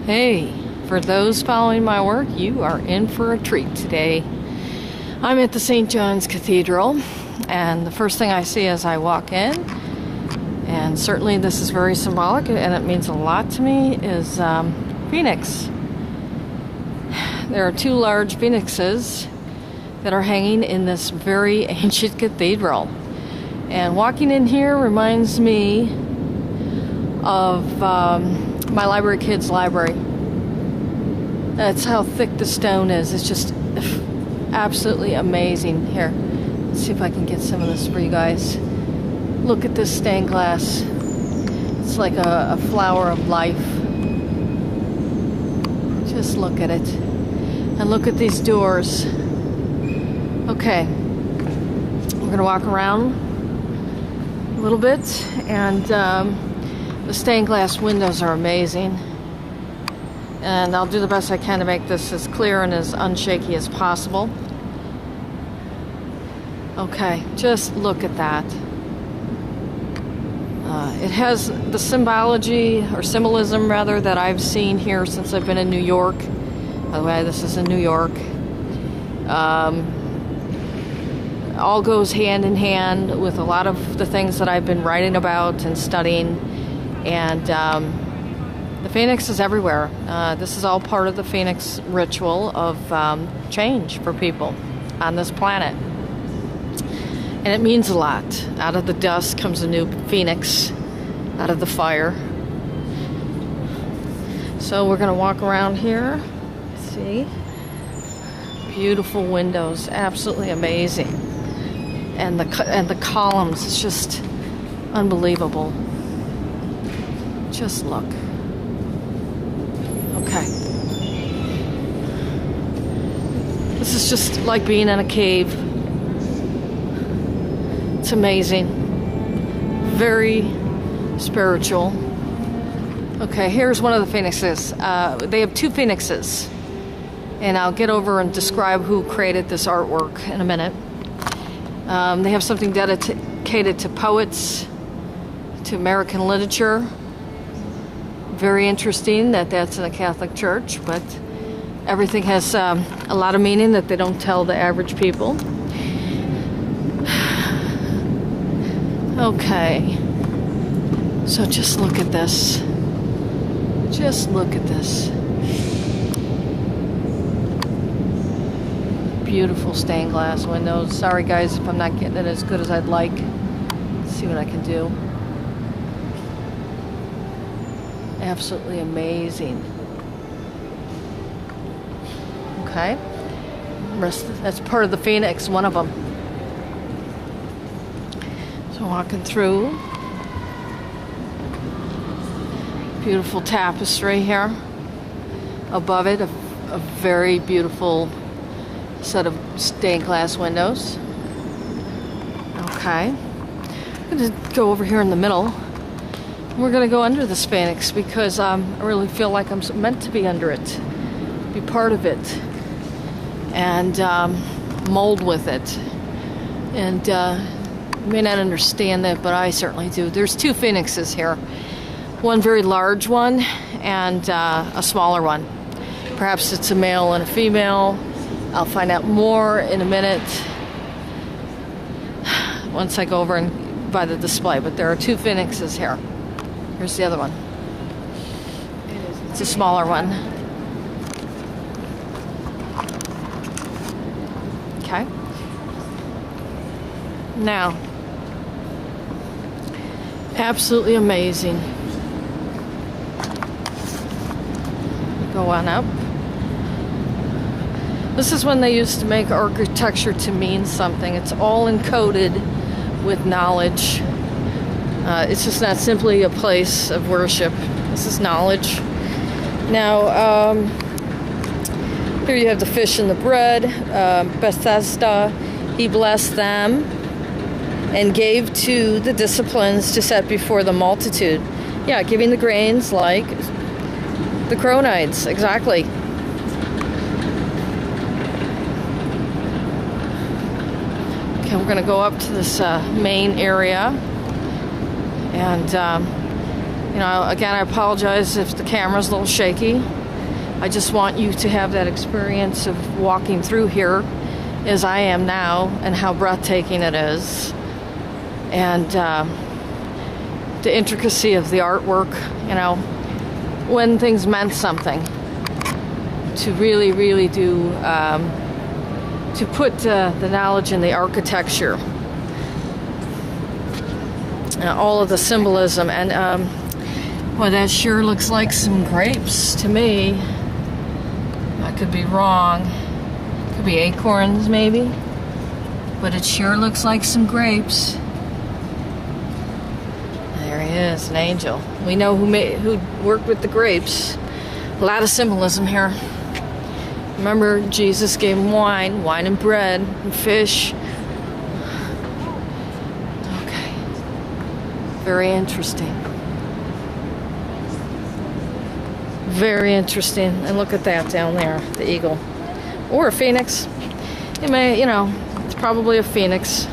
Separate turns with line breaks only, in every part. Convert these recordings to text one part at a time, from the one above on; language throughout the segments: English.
Hey, for those following my work, you are in for a treat today. I'm at the St. John's Cathedral, and the first thing I see as I walk in, and certainly this is very symbolic and it means a lot to me, is Phoenix. There are two large phoenixes that are hanging in this very ancient cathedral. And walking in here reminds me of my library kids' library. That's how thick the stone is. It's just absolutely amazing. Here, let's see if I can get some of this for you guys. Look at this stained glass. It's like a flower of life. Just look at it. And look at these doors. Okay, we're gonna walk around a little bit, and the stained glass windows are amazing. And I'll do the best I can to make this as clear and as unshaky as possible. Okay, just look at that. It has the symbology, or symbolism rather, that I've seen here since I've been in New York. By the way, this is in New York. All goes hand in hand with a lot of the things that I've been writing about and studying. And the Phoenix is everywhere. This is all part of the Phoenix ritual of change for people on this planet. And it means a lot. Out of the dust comes a new Phoenix, out of the fire. So we're going to walk around here. See? Beautiful windows, absolutely amazing. And the columns, it's just unbelievable. Just look. Okay. This is just like being in a cave. It's amazing. Very spiritual. Okay, here's one of the phoenixes. They have two phoenixes. And I'll get over and describe who created this artwork in a minute. They have something dedicated to poets, to American literature. Very interesting that that's in a Catholic church, but everything has a lot of meaning that they don't tell the average people. Okay, so just look at this. Just look at this. Beautiful stained glass windows. Sorry guys if I'm not getting it as good as I'd like. Let's see what I can do. Absolutely amazing. Okay. That's part of the Phoenix, one of them. So walking through. Beautiful tapestry here. Above it, a very beautiful set of stained glass windows. Okay. I'm going to go over here in the middle. We're going to go under this Phoenix because I really feel like I'm meant to be under it, be part of it, and mold with it. And you may not understand that, but I certainly do. There's two Phoenixes here. One very large one and a smaller one. Perhaps it's a male and a female. I'll find out more in a minute once I go over and by the display. But there are two Phoenixes here. Here's the other one. It's a smaller one. Okay. Now, absolutely amazing. Go on up. This is when they used to make architecture to mean something. It's all encoded with knowledge. It's just not simply a place of worship. This is knowledge. Now, here you have the fish and the bread. Bethesda, he blessed them and gave to the disciplines to set before the multitude. Yeah, giving the grains like the cronides, exactly. Okay, we're going to go up to this main area. And You know, again, I apologize if the camera's a little shaky. I just want you to have that experience of walking through here as I am now and how breathtaking it is. And the intricacy of the artwork, you know, when things meant something. To really, really do, to put the knowledge in the architecture. All of the symbolism. And, well, that sure looks like some grapes to me. I could be wrong. Could be acorns, maybe. But it sure looks like some grapes. There he is, an angel. We know who worked with the grapes. A lot of symbolism here. Remember, Jesus gave him wine and bread, and fish. Okay. Very interesting. Very interesting. And look at that down there, the eagle. Or a phoenix. It may, you know, it's probably a phoenix.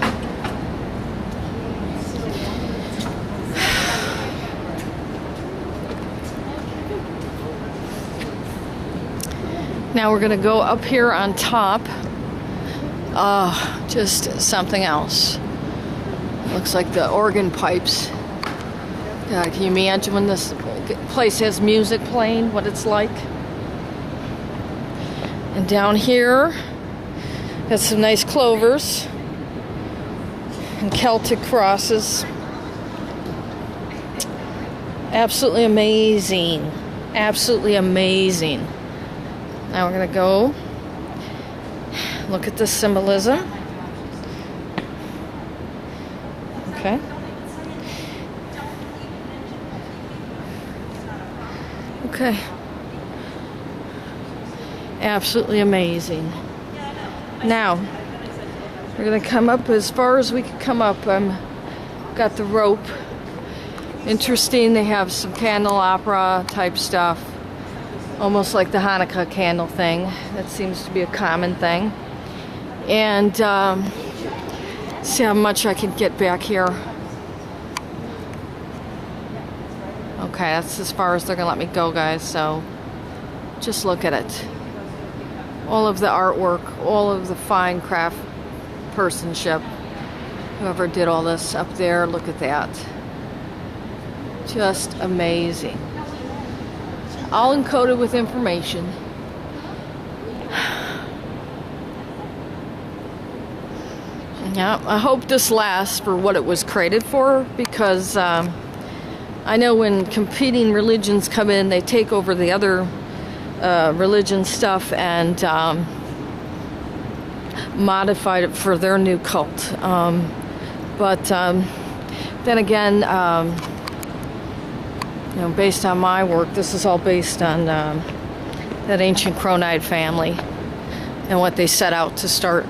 Now we're going to go up here on top. Just something else. Looks like the organ pipes. God, can you imagine when this place has music playing, what it's like? And down here, got some nice clovers and Celtic crosses. Absolutely amazing. Absolutely amazing. Now we're going to go look at the symbolism. Okay. Okay. Absolutely amazing. Now, we're going to come up as far as we can come up. Got the rope. Interesting, they have some candelabra type stuff. Almost like the Hanukkah candle thing. That seems to be a common thing. And see how much I can get back here. Okay, that's as far as they're going to let me go, guys. So just look at it. All of the artwork, all of the fine craft personship. Whoever did all this up there, look at that. Just amazing. All encoded with information. Yeah, I hope this lasts for what it was created for, because I know when competing religions come in, they take over the other religion stuff and modified it for their new cult. But then again, you know, based on my work, this is all based on that ancient Chronide family and what they set out to start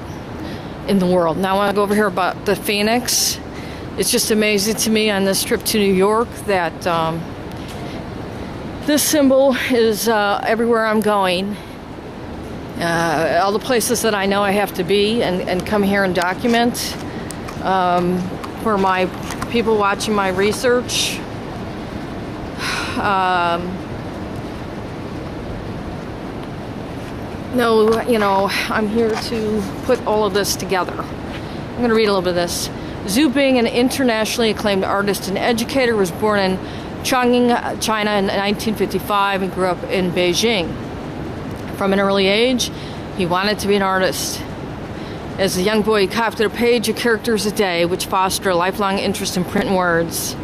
in the world. Now I want to go over here about the Phoenix. It's just amazing to me on this trip to New York that this symbol is everywhere I'm going. All the places that I know I have to be and come here and document for my people watching my research. No, you know, I'm here to put all of this together. I'm going to read a little bit of this. Zhu Bing, an internationally acclaimed artist and educator, was born in Chongqing, China in 1955 and grew up in Beijing. From an early age, he wanted to be an artist. As a young boy, he copied a page of characters a day, which fostered a lifelong interest in print and words.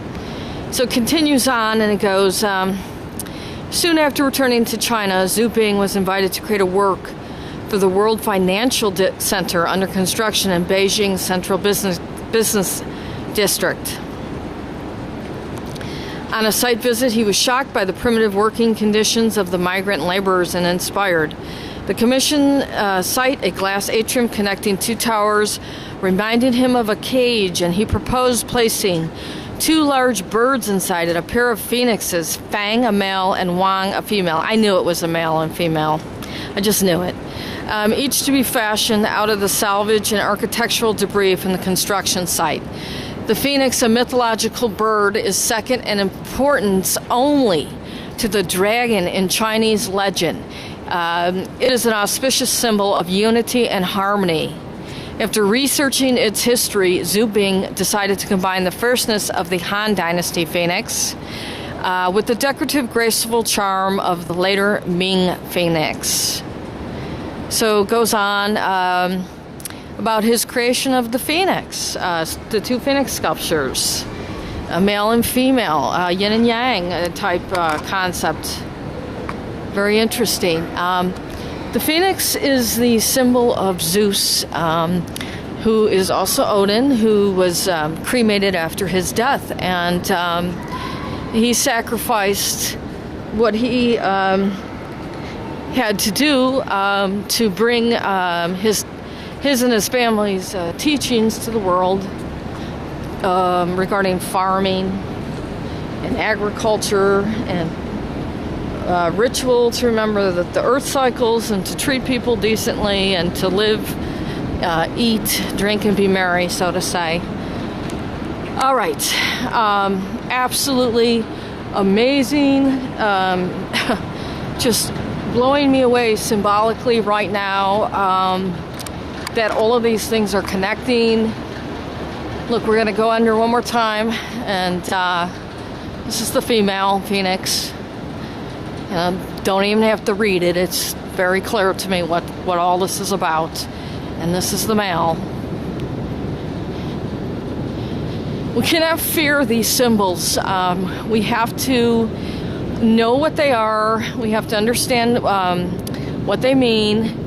So it continues on, and it goes, soon after returning to China, Zhu Bing was invited to create a work for the World Financial Center under construction in Beijing's Central Business District. On a site visit, he was shocked by the primitive working conditions of the migrant laborers and inspired. The commission site, a glass atrium connecting two towers, reminded him of a cage, and he proposed placing two large birds inside it, a pair of phoenixes, Fang, a male, and Wang, a female. I knew it was a male and female. I just knew it. Each to be fashioned out of the salvage and architectural debris from the construction site. The phoenix, a mythological bird, is second in importance only to the dragon in Chinese legend. It is an auspicious symbol of unity and harmony. After researching its history, Zhu Bing decided to combine the fierceness of the Han Dynasty phoenix with the decorative, graceful charm of the later Ming phoenix. So it goes on about his creation of the phoenix, the two phoenix sculptures, male and female, yin and yang type concept. Very interesting. The phoenix is the symbol of Zeus, who is also Odin, who was cremated after his death, and he sacrificed what he had to do to bring his and his family's teachings to the world regarding farming and agriculture and ritual to remember that the earth cycles and to treat people decently and to live, eat, drink, and be merry, so to say. All right. Absolutely amazing. Just blowing me away symbolically right now. That all of these things are connecting. Look, we're going to go under one more time, and this is the female phoenix. Don't even have to read it. It's very clear to me what all this is about. And this is the male. We cannot fear these symbols. We have to know what they are. We have to understand what they mean.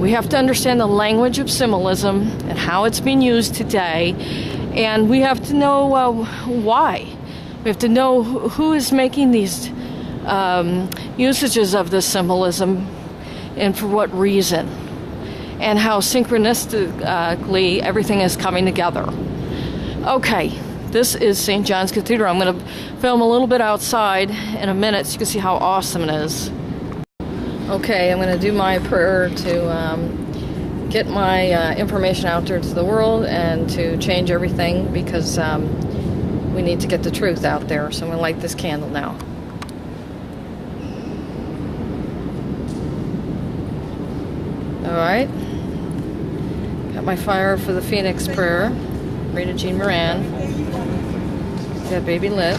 We have to understand the language of symbolism and how it's being used today. And we have to know why. We have to know who is making these usages of this symbolism and for what reason. And how synchronistically everything is coming together. Okay, this is St. John's Cathedral. I'm going to film a little bit outside in a minute so you can see how awesome it is. Okay, I'm going to do my prayer to get my information out there to the world and to change everything because we need to get the truth out there. So I'm going to light this candle now. Alright. Got my fire for the Phoenix prayer. Rita Jean Moran. Got baby lit.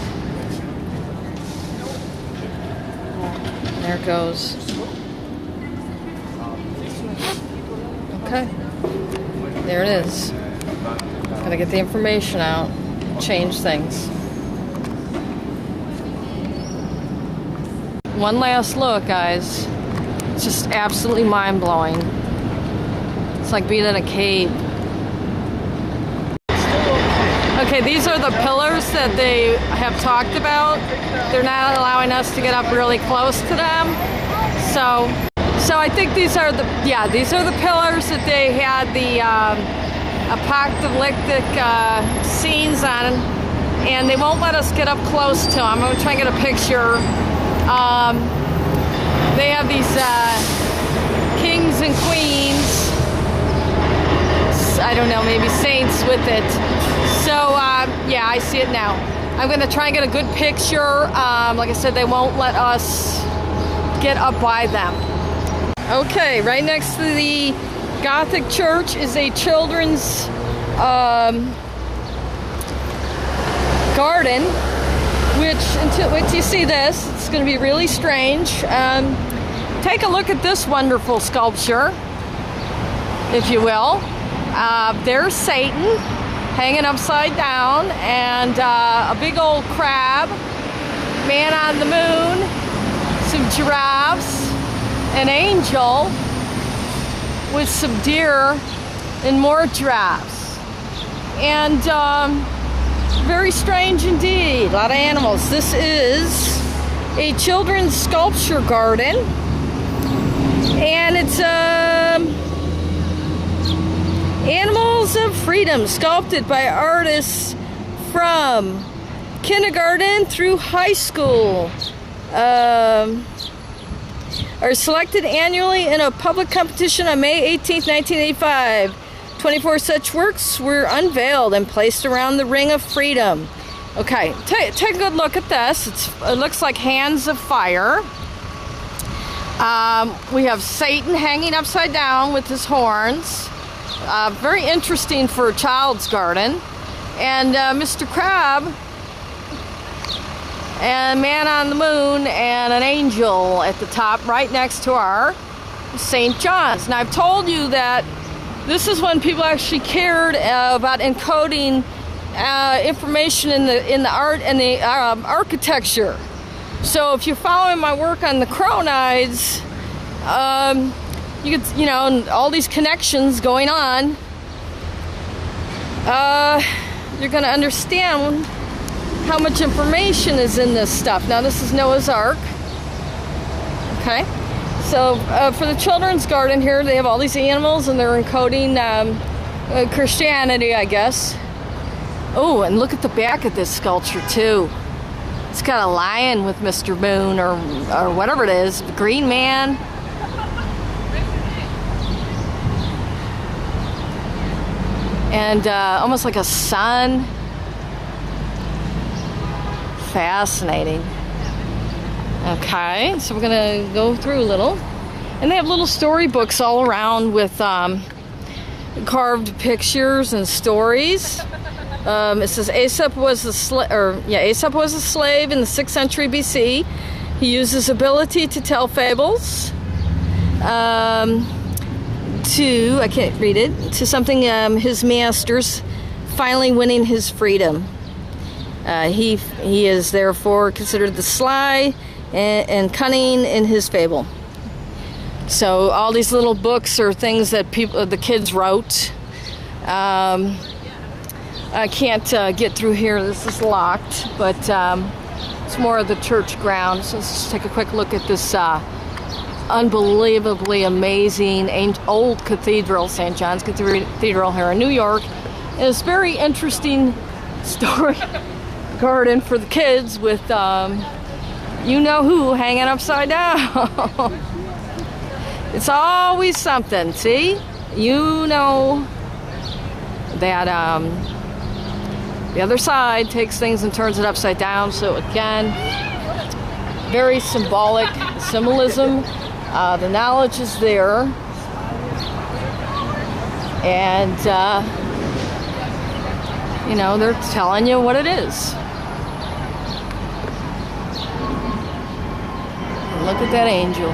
There it goes. Okay. There it is. Gotta get the information out. Change things. One last look, guys. It's just absolutely mind-blowing. It's like being in a cave. Okay, these are the pillars that they have talked about. They're not allowing us to get up really close to them. So I think these are the pillars that they had the apocalyptic scenes on, and they won't let us get up close to them. I'm going to try and get a picture. They have these kings and queens, I don't know, maybe saints with it. So, yeah, I see it now. I'm going to try and get a good picture. Like I said, they won't let us get up by them. Okay, right next to the Gothic church is a children's garden, which you see this, it's going to be really strange. Take a look at this wonderful sculpture, if you will. There's Satan hanging upside down, and a big old crab, man on the moon, some giraffes, an angel with some deer and more giraffes. And very strange indeed, a lot of animals. This is a children's sculpture garden, and it's Animals of Freedom, sculpted by artists from kindergarten through high school. Are selected annually in a public competition on May 18th, 1985. 24 such works were unveiled and placed around the Ring of Freedom. Okay, take a good look at this. It looks like hands of fire. We have Satan hanging upside down with his horns. Very interesting for a child's garden. And Mr. Crab, and Man on the Moon, and an angel at the top right next to our St. John's. Now, I've told you that this is when people actually cared about encoding information in the art and the architecture. So if you're following my work on the Cronides, you could, and all these connections going on, you're going to understand how much information is in this stuff. Now, this is Noah's Ark. Okay, so for the children's garden here, they have all these animals, and they're encoding Christianity, I guess. Oh, and look at the back of this sculpture too. It's got a lion with Mr. Moon or whatever it is, the Green Man. And almost like a sun. Fascinating. Okay, so we're gonna go through a little. And they have little storybooks all around with carved pictures and stories. It says Aesop was a slave in the 6th century BC. He used his ability to tell fables I can't read it, to something his masters, finally winning his freedom. He is therefore considered the sly and cunning in his fable. So all these little books are things that the kids wrote. I can't get through here. This is locked, but it's more of the church grounds. So let's just take a quick look at this unbelievably amazing old cathedral, St. John's Cathedral here in New York. And it's very interesting story garden for the kids with you-know-who hanging upside down. It's always something, see? You know that the other side takes things and turns it upside down. So again, very symbolic symbolism. The knowledge is there. And, they're telling you what it is. Look at that angel.